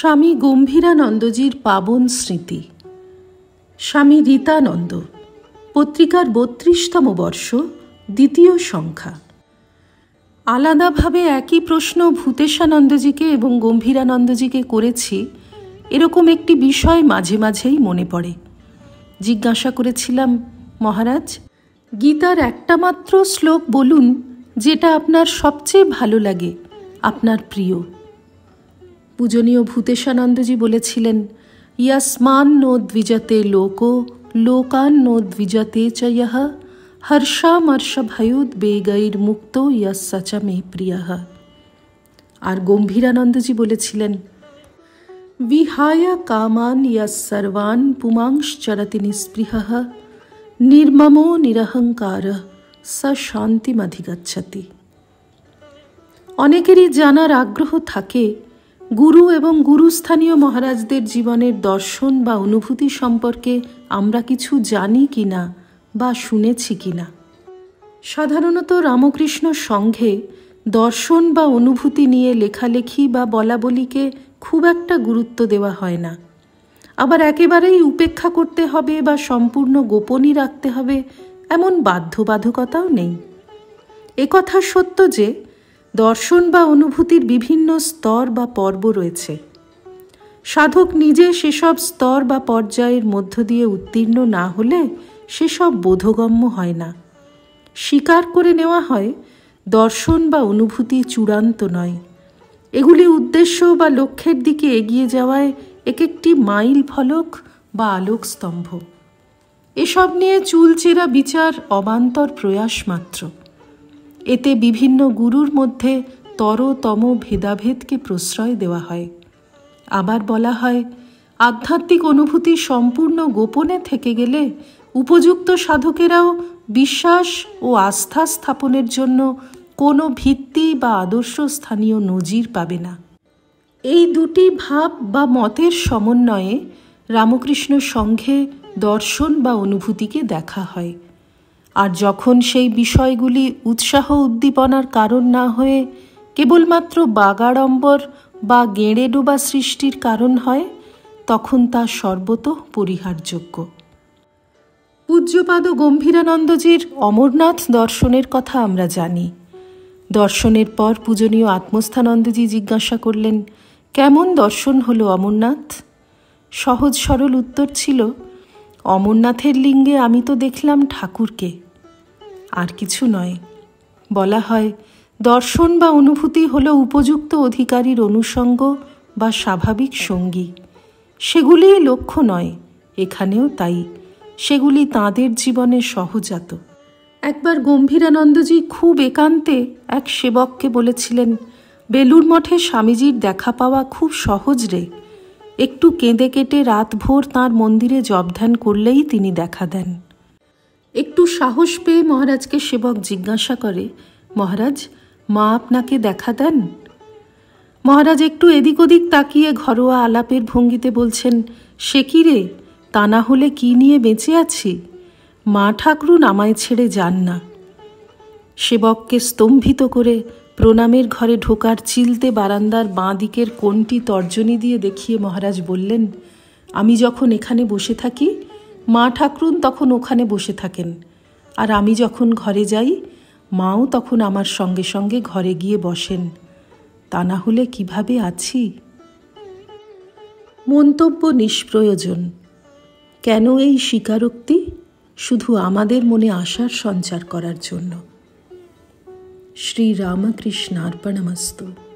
স্বামী গম্ভীরানন্দজির পাবন স্মৃতি। স্বামী রীতানন্দ, পত্রিকার ৩২তম বর্ষ, দ্বিতীয় সংখ্যা। আলাদাভাবে একই প্রশ্ন ভূতেশানন্দজিকে এবং গম্ভীরানন্দজিকে করেছি, এরকম একটি বিষয় মাঝে মাঝেই মনে পড়ে। জিজ্ঞাসা করেছিলাম, মহারাজ, গীতার একটা মাত্র শ্লোক বলুন যেটা আপনার সবচেয়ে ভালো লাগে, আপনার প্রিয়। পূজনীয় ভূতেশানন্দজি বলেছিলেন, ইয়াস্মান নো দ্বিজতে লোকো লোকান নো দ্বিজতে চ ইয়ঃ হর্ষামর্ষভয়োদ্বেগৈর মুক্তো ইয়স্য চ মে প্রিয়ঃ। আর গম্ভীরানন্দজি বলেছিলেন, বিহায় কামান ইয়ঃ সর্বান পুমাংশ্চরতি নিঃস্পৃহঃ নির্মমো নিরহংকারঃ স শান্তিমধিগচ্ছতি। অনেকেরই জানার আগ্রহ থাকে গুরু এবং গুরুস্থানীয় মহারাজদের জীবনের দর্শন বা অনুভূতি সম্পর্কে আমরা কিছু জানি কিনা বা শুনেছি কিনা। সাধারণত রামকৃষ্ণ সংঘে দর্শন বা অনুভূতি নিয়ে লেখালেখি বা বলাবলিকে খুব একটা গুরুত্ব দেওয়া হয় না। আবার একেবারেই উপেক্ষা করতে হবে বা সম্পূর্ণ গোপনই রাখতে হবে এমন বাধ্যবাধকতাও নেই। একথা সত্য যে দর্শন বা অনুভূতির বিভিন্ন স্তর বা পর্ব রয়েছে। সাধক নিজে সেসব স্তর বা পর্যায়ের মধ্য দিয়ে উত্তীর্ণ না হলে সেসব বোধগম্য হয় না। স্বীকার করে নেওয়া হয় দর্শন বা অনুভূতি চূড়ান্ত নয়, এগুলি উদ্দেশ্য বা লক্ষ্যের দিকে এগিয়ে যাওয়ায় এক একটি মাইল ফলক বা আলোকস্তম্ভ। এসব নিয়ে চুলচেরা বিচার অবান্তর প্রয়াস মাত্র। এতে বিভিন্ন গুরুর মধ্যে তরতম ভেদাভেদকে প্রশ্রয় দেওয়া হয়। আবার বলা হয়, আধ্যাত্মিক অনুভূতি সম্পূর্ণ গোপনে থেকে গেলে উপযুক্ত সাধকেরাও বিশ্বাস ও আস্থা স্থাপনের জন্য কোনো ভিত্তি বা আদর্শ স্থানীয় নজির পাবে না। এই দুটি ভাব বা মতের সমন্বয়ে রামকৃষ্ণ সংঘে দর্শন বা অনুভূতিকে দেখা হয়। আর যখন সেই বিষয়গুলি উৎসাহ উদ্দীপনার কারণ না হয়ে কেবলমাত্র বাগাড়ম্বর বা গেঁড়ে ডোবা সৃষ্টির কারণ হয়, তখন তা সর্বতঃ পরিহারযোগ্য। পূজ্যপাদ গম্ভীরানন্দজির অমরনাথ দর্শনের কথা আমরা জানি। দর্শনের পর পূজনীয় আত্মস্থানন্দজি জিজ্ঞাসা করলেন, কেমন দর্শন হলো অমরনাথ? সহজ সরল উত্তর ছিল, অমরনাথের লিঙ্গে আমি তো দেখলাম ঠাকুরকে, আর কিছু নয়। বলা হয়, দর্শন বা অনুভূতি হলো উপযুক্ত অধিকারীর অনুষঙ্গ বা স্বাভাবিক সঙ্গী। সেগুলিই লক্ষ্য নয়, এখানেও তাই। সেগুলি তাঁদের জীবনে সহজাত। একবার গম্ভীরানন্দজি খুব একান্তে এক সেবককে বলেছিলেন, বেলুড় মঠে স্বামীজির দেখা পাওয়া খুব সহজ রে, একটু কেঁদে কেটে রাতভর তাঁর মন্দিরে জপধ্যান করলেই তিনি দেখা দেন। একটু সাহস পেয়ে মহারাজকে সেবক জিজ্ঞাসা করে, মহারাজ, মা আপনাকে দেখা দেন? মহারাজ একটু এদিক ওদিক তাকিয়ে ঘরোয়া আলাপের ভঙ্গিতে বলছেন, সে কি রে, তা না হলে কি নিয়ে বেঁচে আছি? মা ঠাকুরুন আমায় ছেড়ে যান না। সেবককে স্তম্ভিত করে প্রণামের ঘরে ঢোকার চিলতে বারান্দার বাঁ দিকের কোণটি তর্জনী দিয়ে দেখিয়ে মহারাজ বললেন, আমি যখন এখানে বসে থাকি, মা ঠাকুরুন তখন ওখানে বসে থাকেন, আর আমি যখন ঘরে যাই, মাও তখন আমার সঙ্গে সঙ্গে ঘরে গিয়ে বসেন। তা না হলে কিভাবে আছি? মন্তব্য নিষ্প্রয়োজন। কেন এই স্বীকারোক্তি? শুধু আমাদের মনে আশার সঞ্চার করার জন্য। শ্রী রামকৃষ্ণার্পণমস্তু।